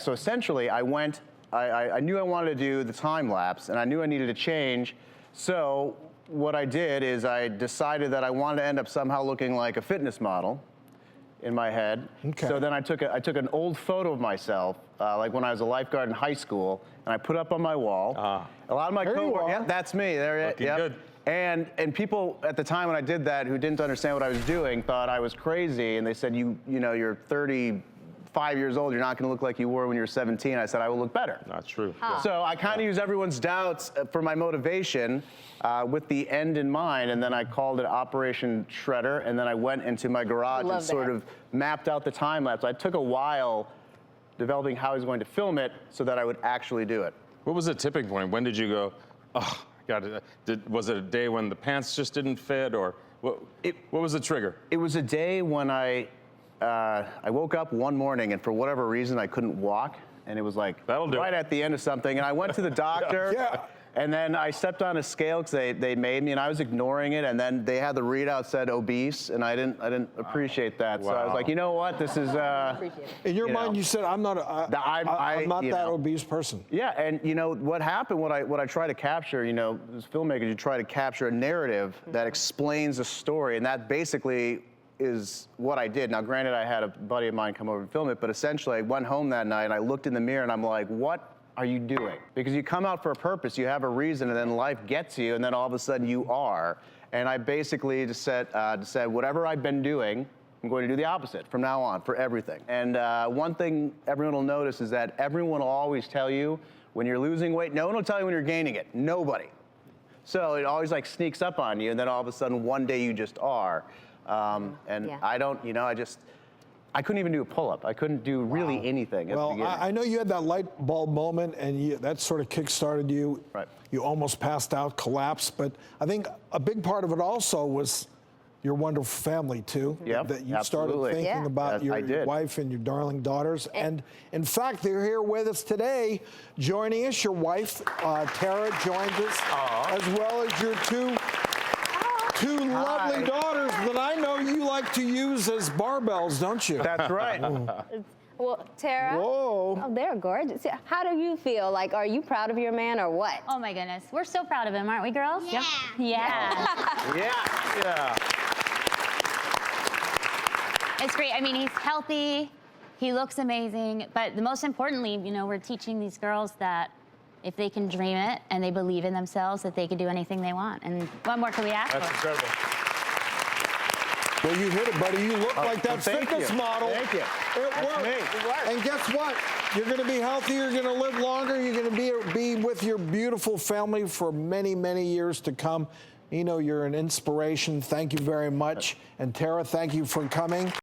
So essentially, I knew I wanted to do the time lapse, and I knew I needed to change. So what I did is I decided that I wanted to end up somehow looking like a fitness model in my head. Okay. So then I took an old photo of myself, like when I was a lifeguard in high school, and I put it up on my wall. A lot of my coworkers, yeah, that's me. There, looking yep. good. And people at the time when I did that who didn't understand what I was doing thought I was crazy, and they said, you know, you're 35 years old, you're not going to look like you were when you were 17. I said, I will look better. Not true. Huh. So I kind of use everyone's doubts for my motivation with the end in mind, and then I called it Operation Shredder, and then I went into my garage and sort of mapped out the time lapse. I took a while developing how I was going to film it so that I would actually do it. What was the tipping point? When did you go, oh, got it? Was it a day when the pants just didn't fit, or what was the trigger? It was a day when I woke up one morning, and for whatever reason I couldn't walk, and it was like right at the end of something, and I went to the doctor. Yeah. And then I stepped on a scale because they made me, and I was ignoring it, and then they had the readout said obese, and I didn't appreciate that. Wow. So I was like, you know what, this is in your mind, you said, I'm not that obese person. Yeah, and you know what happened, what I try to capture, you know, as filmmakers, you try to capture a narrative that explains a story, and that basically is what I did. Now, granted, I had a buddy of mine come over and film it, but essentially I went home that night and I looked in the mirror and I'm like, what are you doing? Because you come out for a purpose, you have a reason, and then life gets you, and then all of a sudden you are. And I basically just said, whatever I've been doing, I'm going to do the opposite from now on for everything. And one thing everyone will notice is that everyone will always tell you when you're losing weight. No one will tell you when you're gaining it. Nobody. So it always like sneaks up on you, and then all of a sudden one day you just are. I don't, you know, I couldn't even do a pull-up. I couldn't do really anything at the beginning. I know you had that light bulb moment, and that sort of kick-started you. Right. You almost passed out, collapsed, but I think a big part of it also was your wonderful family, too. Yep, that you absolutely. started thinking about your wife and your darling daughters. And in fact, they're here with us today, joining us. Your wife, Tara, joins us, as well as your two lovely daughters that I know you like to use as barbells, don't you? That's right. Well, Tara, whoa. Oh, they're gorgeous. How do you feel? Like, are you proud of your man or what? Oh my goodness, we're so proud of him, aren't we, girls? Yeah. Yeah. Yeah. It's great. I mean, he's healthy, he looks amazing, but the most importantly, you know, we're teaching these girls that if they can dream it and they believe in themselves, that they can do anything they want. And what more can we ask for? That's incredible. Well, you hit it, buddy. You look like that thank fitness you. model. Thank you. It worked. Me. It worked. And guess what? You're going to be healthy. You're going to live longer. You're going to be with your beautiful family for many, many years to come. Nino, you're an inspiration. Thank you very much. And Tara, thank you for coming.